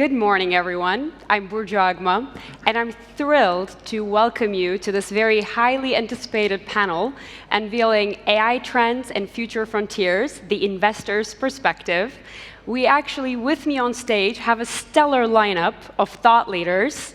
Good morning, everyone. I'm Burcu Agma, and I'm thrilled to welcome you to this very highly anticipated panel, Unveiling AI Trends and Future Frontiers, the Investor's Perspective. We actually, with me on stage, have a stellar lineup of thought leaders.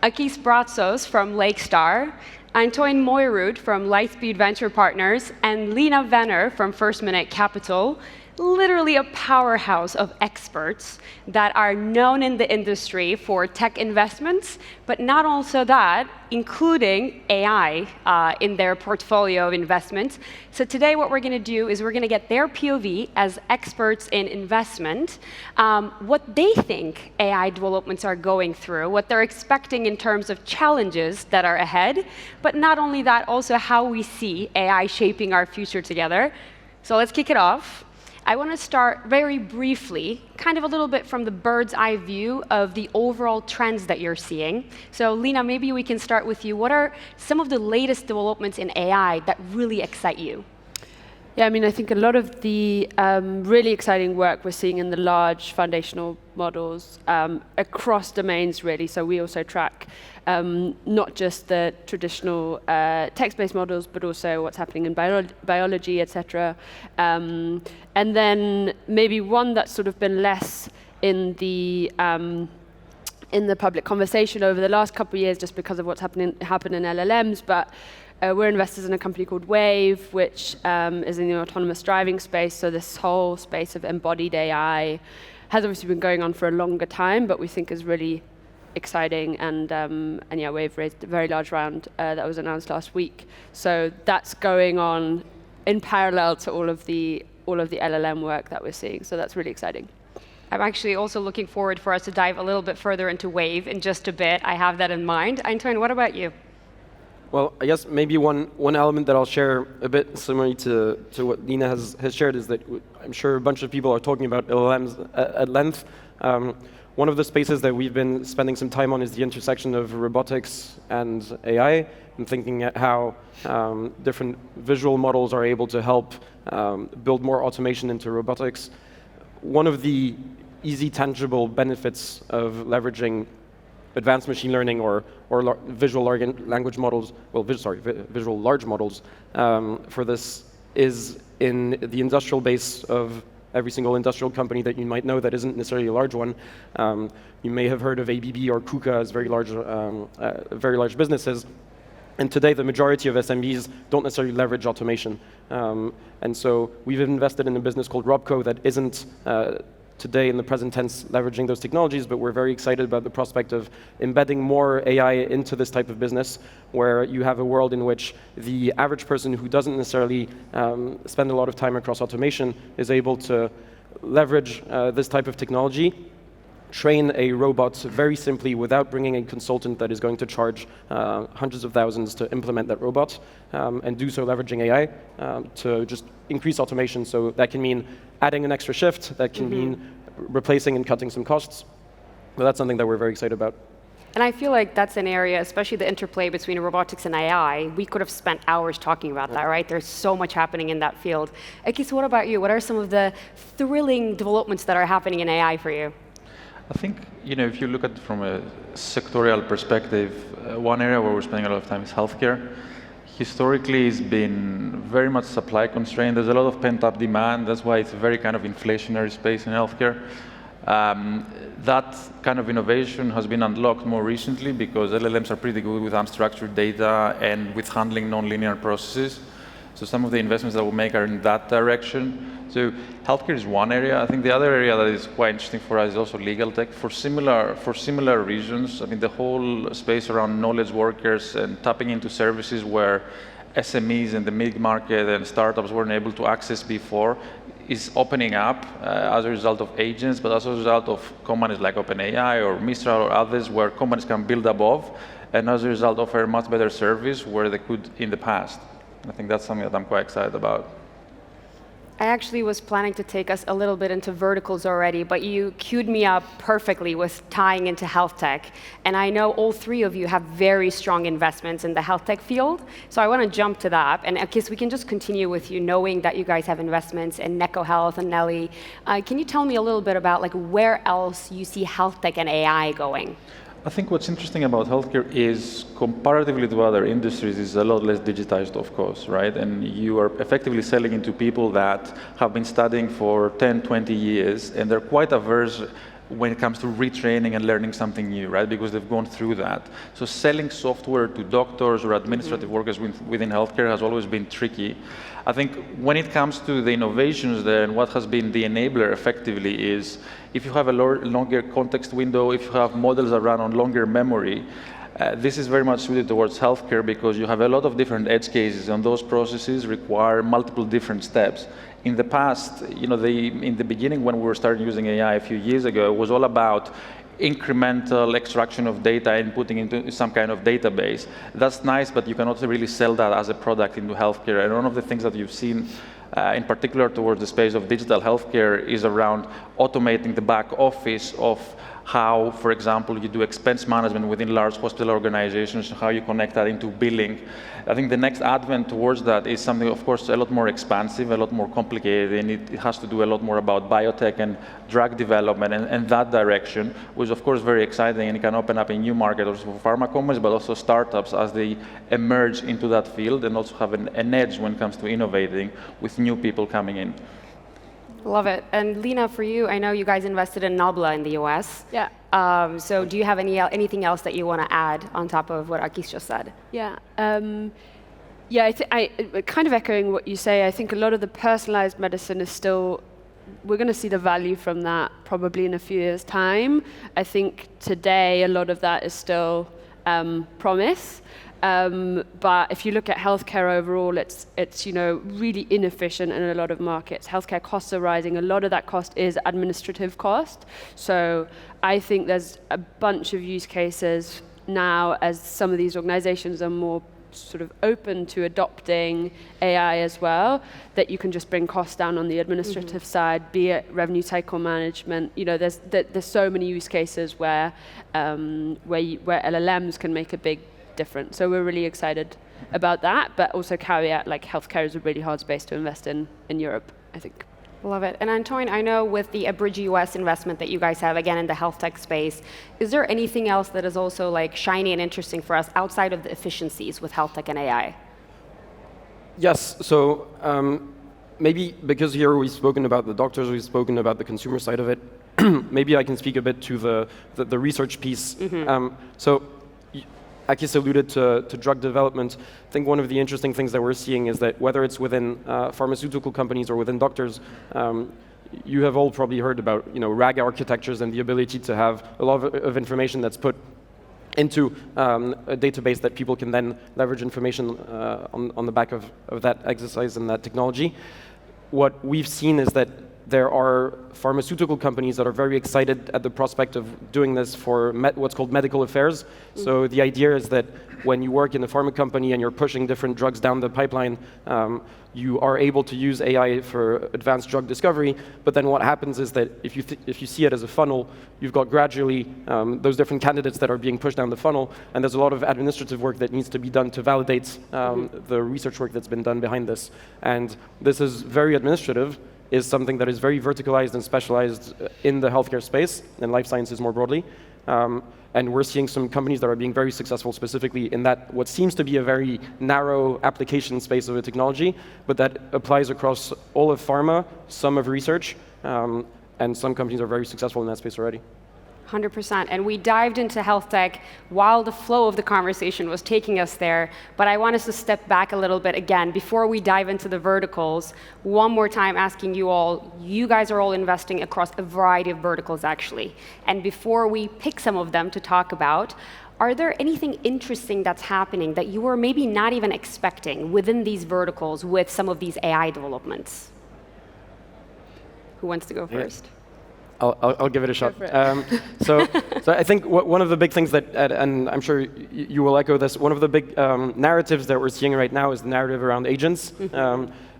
Akis Bratsos from Lakestar, Antoine Moyroud from Lightspeed Venture Partners, and Lina Wenner from First Minute Capital. Literally a powerhouse of experts that are known in the industry for tech investments, but not also that, including AI in their portfolio of investments. So today what we're going to do is we're going to get their POV as experts in investment, what they think AI developments are going through, what they're expecting in terms of challenges that are ahead, but not only that, also how we see AI shaping our future together. So let's kick it off. I want to start very briefly, kind of a little bit from the bird's eye view of the overall trends that you're seeing. So Lina, maybe we can start with you. What are some of the latest developments in AI that really excite you? Yeah, I mean, I think a lot of the really exciting work we're seeing in the large foundational models across domains, really. So we also track not just the traditional text-based models, but also what's happening in biology, et cetera. And then maybe one that's sort of been less in the public conversation over the last couple of years, just because of what's happened in LLMs, but we're investors in a company called Wave, which is in the autonomous driving space. So this whole space of embodied AI has obviously been going on for a longer time, but we think is really exciting. And yeah, Wave raised a very large round that was announced last week. So that's going on in parallel to all of the LLM work that we're seeing. So that's really exciting. I'm actually also looking forward for us to dive a little bit further into Wave in just a bit. I have that in mind. Antoine, what about you? Well, I guess maybe one element that I'll share a bit similarly to what Lina has shared is that I'm sure a bunch of people are talking about LLMs at length. One of the spaces that we've been spending some time on is the intersection of robotics and AI, and thinking at how different visual models are able to help build more automation into robotics. One of the easy, tangible benefits of leveraging advanced machine learning or visual language models, well, visual large models for this is in the industrial base of every single industrial company that you might know that isn't necessarily a large one. You may have heard of ABB or KUKA as very large businesses. And today, the majority of SMBs don't necessarily leverage automation. And so we've invested in a business called Robco that isn't today in the present tense leveraging those technologies, but we're very excited about the prospect of embedding more AI into this type of business, where you have a world in which the average person who doesn't necessarily spend a lot of time across automation is able to leverage this type of technology, train a robot very simply without bringing a consultant that is going to charge hundreds of thousands to implement that robot, and do so leveraging AI to just increase automation. So that can mean adding an extra shift, that can mean replacing and cutting some costs. But that's something that we're very excited about. And I feel like that's an area, especially the interplay between robotics and AI, we could have spent hours talking about that, right? There's so much happening in that field. Akis, what about you? What are some of the thrilling developments that are happening in AI for you? I think, if you look at it from a sectorial perspective, one area where we're spending a lot of time is healthcare. Historically, it's been very much supply constrained. There's a lot of pent-up demand. That's why it's a very kind of inflationary space in healthcare. That kind of innovation has been unlocked more recently because LLMs are pretty good with unstructured data and with handling nonlinear processes. So some of the investments that we'll make are in that direction. So healthcare is one area. I think the other area that is quite interesting for us is also legal tech for similar reasons. I mean, the whole space around knowledge workers and tapping into services where SMEs and the mid-market and startups weren't able to access before is opening up as a result of agents, but also as a result of companies like OpenAI or Mistral or others where companies can build above and as a result offer a much better service where they could in the past. I think that's something that I'm quite excited about. I actually was planning to take us a little bit into verticals already, but you queued me up perfectly with tying into health tech. And I know all three of you have very strong investments in the health tech field. So I want to jump to that. And Akis, we can just continue with you, knowing that you guys have investments in Neko Health and Nelly. Can you tell me a little bit about where else you see health tech and AI going? I think what's interesting about healthcare is, comparatively to other industries, is a lot less digitized, of course, right? And you are effectively selling into people that have been studying for 10, 20 years, and they're quite averse when it comes to retraining and learning something new, right? Because they've gone through that. So selling software to doctors or administrative workers within healthcare has always been tricky. I think when it comes to the innovations there, and what has been the enabler effectively is, if you have a longer context window, if you have models that run on longer memory, this is very much suited towards healthcare, because you have a lot of different edge cases, and those processes require multiple different steps. In the past, in the beginning, when we were starting using AI a few years ago, it was all about incremental extraction of data and putting into some kind of database. That's nice, but you cannot really sell that as a product into healthcare. And one of the things that you've seen, in particular towards the space of digital healthcare, is around automating the back office of how, for example, you do expense management within large hospital organizations, how you connect that into billing. I think the next advent towards that is something, of course, a lot more expansive, a lot more complicated, and it has to do a lot more about biotech and drug development and that direction, which is, of course, very exciting, and it can open up a new market also for pharma companies, but also startups as they emerge into that field, and also have an edge when it comes to innovating with new people coming in. Love it. And Lina, for you, I know you guys invested in Nobla in the US. Yeah. So do you have anything else that you want to add on top of what Akis just said? Yeah. I kind of echoing what you say. I think a lot of the personalized medicine is still, we're going to see the value from that probably in a few years' time. I think today a lot of that is still promise. But if you look at healthcare overall, it's really inefficient in a lot of markets. Healthcare costs are rising. A lot of that cost is administrative cost. So I think there's a bunch of use cases now, as some of these organizations are more sort of open to adopting AI as well, that you can just bring costs down on the administrative side, be it revenue cycle management. There's so many use cases where LLMs can make a big difference. So we're really excited about that, but also caveat, healthcare is a really hard space to invest in Europe, I think. Love it. And Antoine, I know with the Abridge US investment that you guys have, again, in the health tech space, is there anything else that is also shiny and interesting for us outside of the efficiencies with health tech and AI? Yes. So maybe because here we've spoken about the doctors, we've spoken about the consumer side of it, maybe I can speak a bit to the research piece. So Akis alluded to drug development. I think one of the interesting things that we're seeing is that whether it's within pharmaceutical companies or within doctors, you have all probably heard about RAG architectures and the ability to have a lot of information that's put into a database that people can then leverage information on the back of that exercise and that technology. What we've seen is that there are pharmaceutical companies that are very excited at the prospect of doing this for what's called medical affairs. So the idea is that when you work in a pharma company and you're pushing different drugs down the pipeline, you are able to use AI for advanced drug discovery. But then what happens is that if you see it as a funnel, you've got gradually those different candidates that are being pushed down the funnel, and there's a lot of administrative work that needs to be done to validate the research work that's been done behind this. And this is very administrative, is something that is very verticalized and specialized in the healthcare space and life sciences more broadly. And we're seeing some companies that are being very successful specifically in that what seems to be a very narrow application space of a technology, but that applies across all of pharma, some of research, and some companies are very successful in that space already. 100%. And we dived into health tech while the flow of the conversation was taking us there. But I want us to step back a little bit again before we dive into the verticals. One more time asking you all, you guys are all investing across a variety of verticals actually. And before we pick some of them to talk about, are there anything interesting that's happening that you were maybe not even expecting within these verticals with some of these AI developments? Who wants to go first? I'll give it a shot. So I think one of the big things that, and I'm sure you will echo this, one of the big narratives that we're seeing right now is the narrative around agents.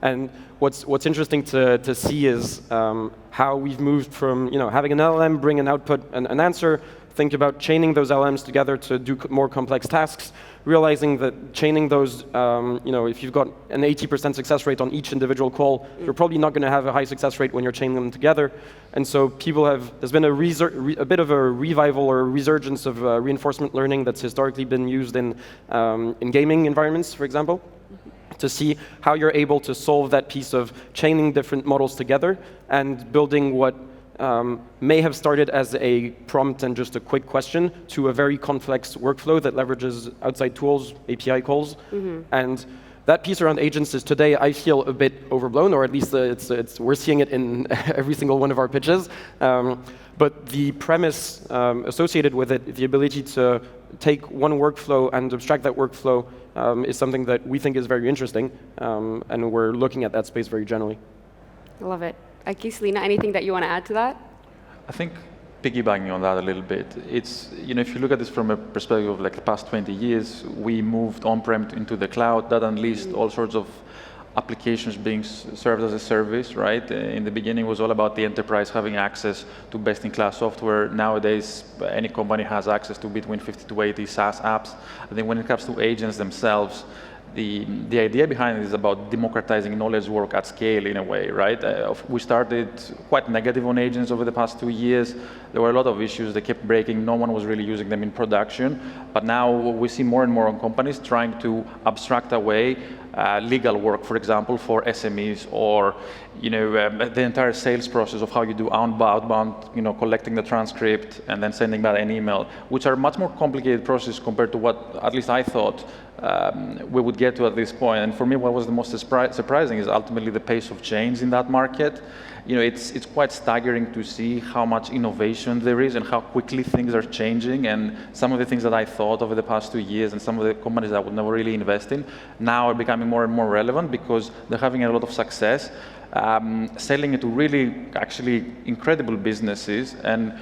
And what's interesting to see is how we've moved from having an LLM bring an output and an answer, think about chaining those LLMs together to do more complex tasks, realizing that chaining those, if you've got an 80% success rate on each individual call, you're probably not going to have a high success rate when you're chaining them together. And so there's been a bit of a revival or a resurgence of reinforcement learning that's historically been used in gaming environments, for example, to see how you're able to solve that piece of chaining different models together and building what may have started as a prompt and just a quick question to a very complex workflow that leverages outside tools, API calls. And that piece around agents is today, I feel, a bit overblown, or at least we're seeing it in every single one of our pitches. But the premise associated with it, the ability to take one workflow and abstract that workflow, is something that we think is very interesting, and we're looking at that space very generally. I love it. Akis, Lina, anything that you want to add to that? I think piggybacking on that a little bit, it's, if you look at this from a perspective of like the past 20 years, we moved on-prem into the cloud. That unleashed all sorts of applications being served as a service, right? In the beginning, it was all about the enterprise having access to best-in-class software. Nowadays, any company has access to between 50 to 80 SaaS apps. I think when it comes to agents themselves, the idea behind it is about democratizing knowledge work at scale in a way, right? We started quite negative on agents over the past 2 years. There were a lot of issues. They kept breaking. No one was really using them in production. But now we see more and more on companies trying to abstract away legal work, for example, for SMEs, or the entire sales process of how you do outbound, collecting the transcript and then sending back an email, which are much more complicated processes compared to what at least I thought we would get to at this point. And for me, what was the most surprising is ultimately the pace of change in that market. It's quite staggering to see how much innovation there is and how quickly things are changing. And some of the things that I thought over the past 2 years and some of the companies I would never really invest in now are becoming more and more relevant because they're having a lot of success selling it to really actually incredible businesses and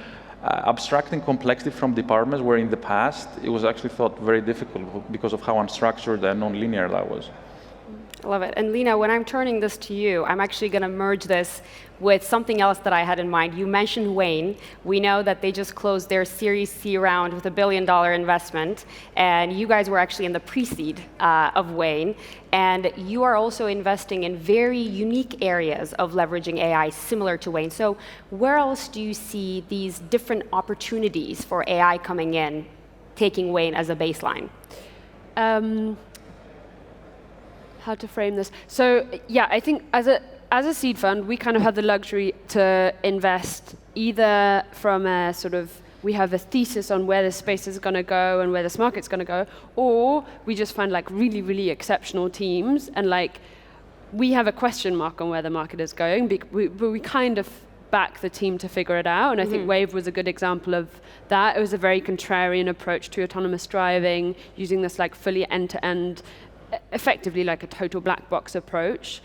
abstracting complexity from departments where in the past it was actually thought very difficult because of how unstructured and non-linear that was. I love it. And Lina, when I'm turning this to you, I'm actually going to merge this with something else that I had in mind. You mentioned Wayne. We know that they just closed their Series C round with $1 billion investment, and you guys were actually in the pre-seed of Wayne. And you are also investing in very unique areas of leveraging AI similar to Wayne. So where else do you see these different opportunities for AI coming in, taking Wayne as a baseline? How to frame this? So yeah, I think as a seed fund, we kind of have the luxury to invest either from a sort of, we have a thesis on where this space is going to go and where this market's going to go, or we just find like really, really exceptional teams and like we have a question mark on where the market is going, but we kind of back the team to figure it out. And I think Wave was a good example of that. It was a very contrarian approach to autonomous driving, using this like fully end-to-end, effectively like a total black box approach,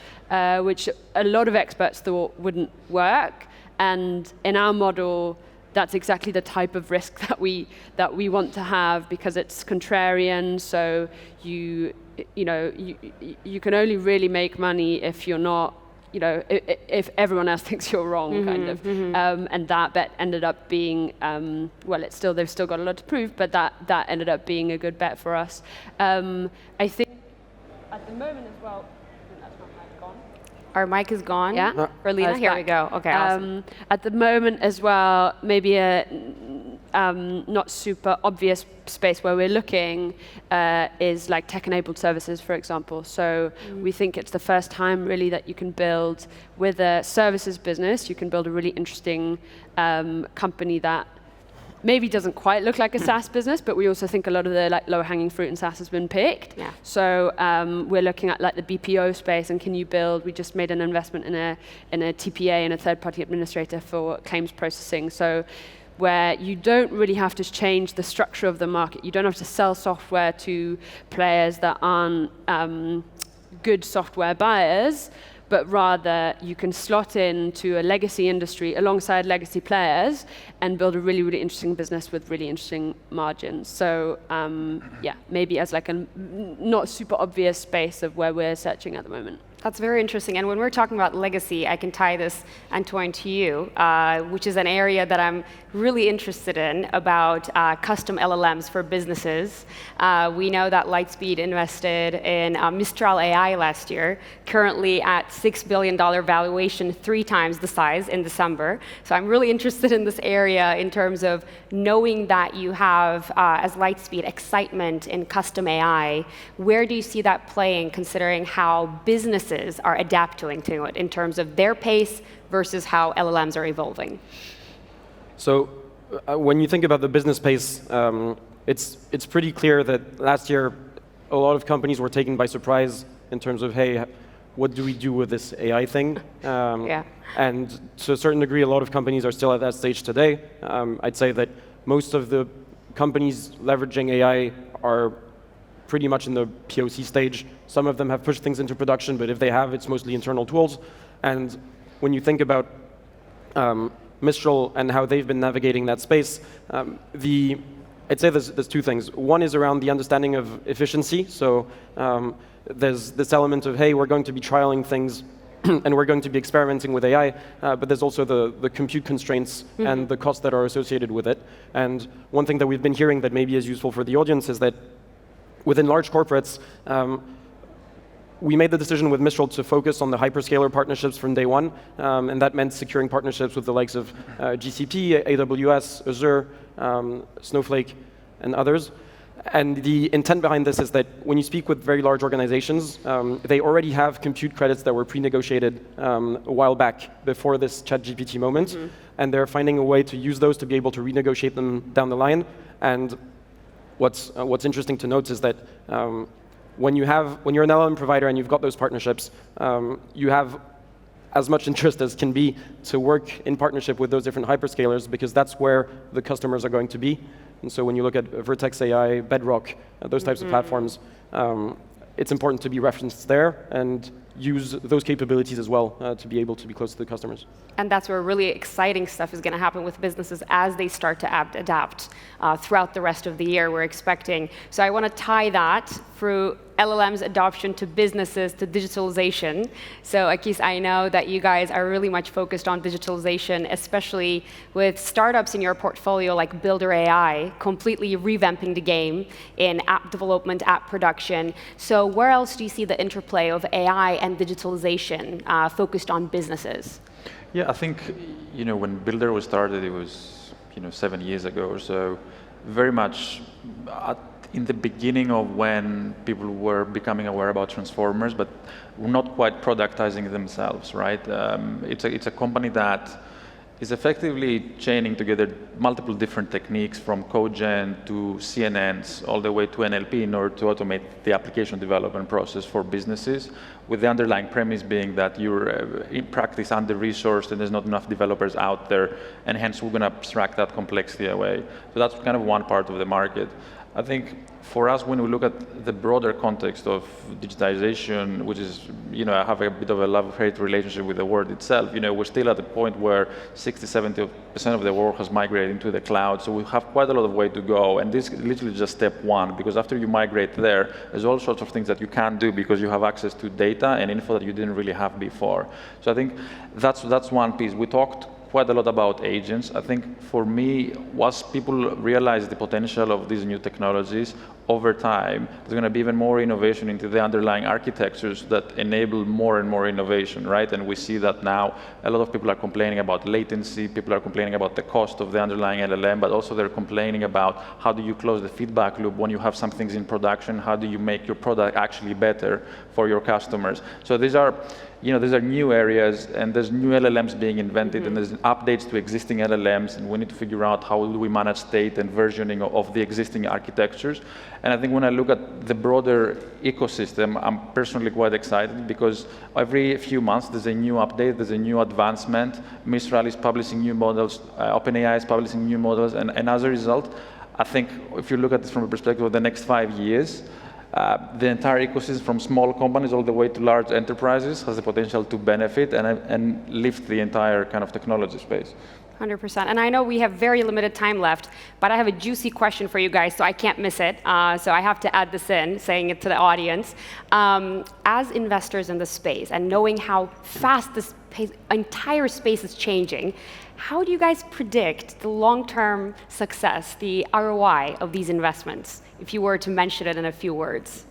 which a lot of experts thought wouldn't work. And in our model, that's exactly the type of risk that we want to have because it's contrarian. So you can only really make money if you're not, if everyone else thinks you're wrong, kind of. And that bet ended up being, they've still got a lot to prove, but that ended up being a good bet for us. I think at the moment as well, that's my mic gone. Our mic is gone. Yeah. For Lina, here we go. Okay, awesome. At the moment as well, maybe a not super obvious space where we're looking is like tech-enabled services, for example. So we think it's the first time really that you can build with a services business, you can build a really interesting company that maybe doesn't quite look like a SaaS business, but we also think a lot of the like low-hanging fruit in SaaS has been picked. Yeah. So we're looking at like the BPO space, and can you build? We just made an investment in a TPA and a third-party administrator for claims processing. So where you don't really have to change the structure of the market, you don't have to sell software to players that aren't good software buyers, but rather you can slot into a legacy industry alongside legacy players and build a really, really interesting business with really interesting margins. So maybe as like a not super obvious space of where we're searching at the moment. That's very interesting. And when we're talking about legacy, I can tie this, Antoine, to you, which is an area that I'm really interested in about custom LLMs for businesses. We know that Lightspeed invested in Mistral AI last year, currently at $6 billion valuation, 3 times the size in December. So I'm really interested in this area in terms of knowing that you have, as Lightspeed, excitement in custom AI. Where do you see that playing, considering how businesses are adapting to it in terms of their pace versus how LLMs are evolving? So when you think about the business pace, it's pretty clear that last year a lot of companies were taken by surprise in terms of, hey, what do we do with this AI thing? Yeah. And to a certain degree, a lot of companies are still at that stage today. I'd say that most of the companies leveraging AI are pretty much in the POC stage. Some of them have pushed things into production, but if they have, it's mostly internal tools. And when you think about Mistral and how they've been navigating that space, I'd say there's 2 things. One is around the understanding of efficiency. So there's this element of, hey, we're going to be trialing things and we're going to be experimenting with AI, but there's also the compute constraints and the costs that are associated with it. And one thing that we've been hearing that maybe is useful for the audience is that within large corporates, we made the decision with Mistral to focus on the hyperscaler partnerships from day one, and that meant securing partnerships with the likes of GCP, AWS, Azure, Snowflake, and others. And the intent behind this is that when you speak with very large organizations, they already have compute credits that were pre-negotiated a while back before this ChatGPT moment, and they're finding a way to use those to be able to renegotiate them down the line. And what's interesting to note is that when you're an LLM provider and you've got those partnerships, you have as much interest as can be to work in partnership with those different hyperscalers, because that's where the customers are going to be. And so when you look at Vertex AI, Bedrock, those types of platforms, it's important to be referenced there and use those capabilities as well to be able to be close to the customers. And that's where really exciting stuff is going to happen with businesses as they start to adapt throughout the rest of the year, we're expecting. So I want to tie that through LLM's adoption to businesses, to digitalization. So Akis, I know that you guys are really much focused on digitalization, especially with startups in your portfolio like Builder AI, completely revamping the game in app development, app production. So where else do you see the interplay of AI and digitalization focused on businesses? Yeah, I think when Builder was started, it was 7 years ago or so. Very much in the beginning of when people were becoming aware about transformers, but not quite productizing themselves, right? It's a company that is effectively chaining together multiple different techniques, from code-gen to CNNs, all the way to NLP, in order to automate the application development process for businesses, with the underlying premise being that you're in practice under-resourced and there's not enough developers out there, and hence we're going to abstract that complexity away. So that's kind of one part of the market. I think for us, when we look at the broader context of digitization, which is, I have a bit of a love-hate relationship with the word itself, we're still at the point where 60–70% of the work has migrated into the cloud, so we have quite a lot of way to go, and this is literally just step one, because after you migrate there's all sorts of things that you can't do because you have access to data and info that you didn't really have before. So I think that's one piece. We talked quite a lot about agents. I think for me, once people realize the potential of these new technologies, over time, there's going to be even more innovation into the underlying architectures that enable more and more innovation, right? And we see that now. A lot of people are complaining about latency, people are complaining about the cost of the underlying LLM, but also they're complaining about how do you close the feedback loop when you have some things in production, how do you make your product actually better for your customers. So these are new areas, and there's new LLMs being invented, and there's updates to existing LLMs, and we need to figure out how do we manage state and versioning of the existing architectures. And I think when I look at the broader ecosystem, I'm personally quite excited, because every few months there's a new update, there's a new advancement. Mistral is publishing new models, OpenAI is publishing new models, and as a result, I think if you look at this from a perspective of the next 5 years, the entire ecosystem, from small companies all the way to large enterprises, has the potential to benefit and lift the entire kind of technology space. 100%. And I know we have very limited time left, but I have a juicy question for you guys, so I can't miss it. So I have to add this in, saying it to the audience. As investors in the space and knowing how fast this entire space is changing, how do you guys predict the long-term success, the ROI of these investments, if you were to mention it in a few words?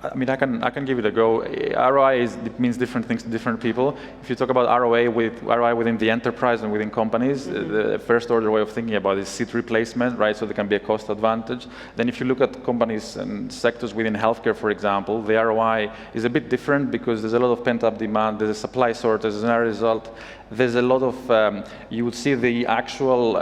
I mean, I can give it a go. ROI means different things to different people. If you talk about ROI within the enterprise and within companies, the first order way of thinking about it is seat replacement, right? So there can be a cost advantage. Then if you look at companies and sectors within healthcare, for example, the ROI is a bit different because there's a lot of pent-up demand, there's a supply shortage, as a result, there's a lot of, you would see the actual,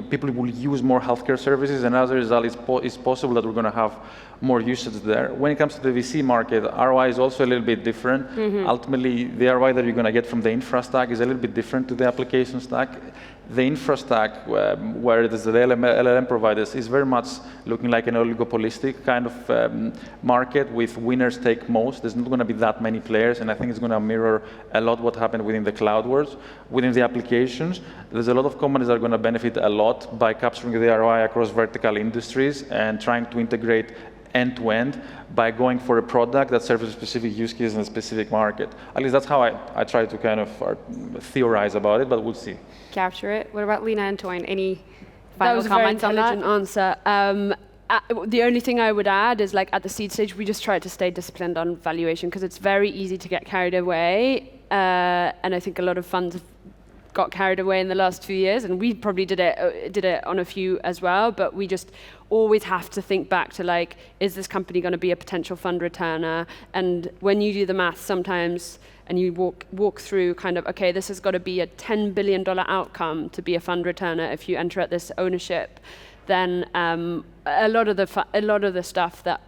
people will use more healthcare services, and as a result, it's possible that we're going to have more usage there. When it comes to the VC market, ROI is also a little bit different. Ultimately, the ROI that you're going to get from the infra stack is a little bit different to the application stack. The infra stack, where there's the LLM providers, is very much looking like an oligopolistic kind of market with winners take most. There's not going to be that many players, and I think it's going to mirror a lot what happened within the cloud world. Within the applications, there's a lot of companies that are going to benefit a lot by capturing the ROI across vertical industries and trying to integrate end-to-end by going for a product that serves a specific use case in a specific market. At least that's how I try to kind of theorize about it, but we'll see. Capture it. What about Lina and Antoine? Any final comments on that? That was a very intelligent answer. The only thing I would add is, like, at the seed stage, we just try to stay disciplined on valuation because it's very easy to get carried away. And I think a lot of funds got carried away in the last few years, and we probably did it on a few as well, but we just always have to think back to, like, is this company going to be a potential fund returner? And when you do the math sometimes and you walk through kind of, okay, this has got to be a $10 billion outcome to be a fund returner if you enter at this ownership, then a lot of the stuff that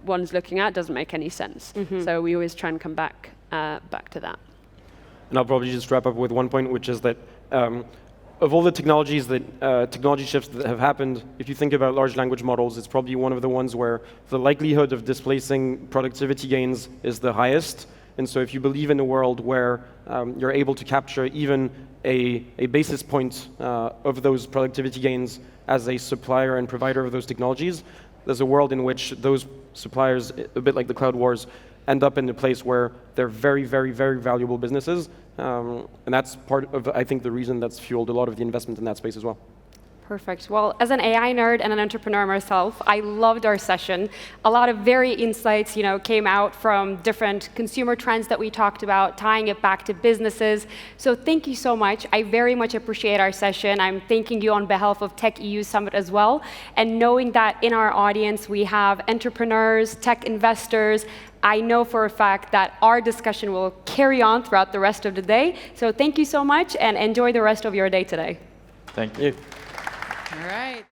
one's looking at doesn't make any sense. So we always try and come back to that. And I'll probably just wrap up with one point, which is that of all the technologies technology shifts that have happened, if you think about large language models, it's probably one of the ones where the likelihood of displacing productivity gains is the highest. And so if you believe in a world where you're able to capture even a basis point of those productivity gains as a supplier and provider of those technologies, there's a world in which those suppliers, a bit like the cloud wars, end up in a place where they're very, very, very valuable businesses. And that's part of, I think, the reason that's fueled a lot of the investment in that space as well. Perfect. Well, as an AI nerd and an entrepreneur myself, I loved our session. A lot of very insights, came out from different consumer trends that we talked about, tying it back to businesses. So thank you so much. I very much appreciate our session. I'm thanking you on behalf of Tech.eu Summit as well. And knowing that in our audience, we have entrepreneurs, tech investors, I know for a fact that our discussion will carry on throughout the rest of the day. So thank you so much, and enjoy the rest of your day today. Thank you. All right.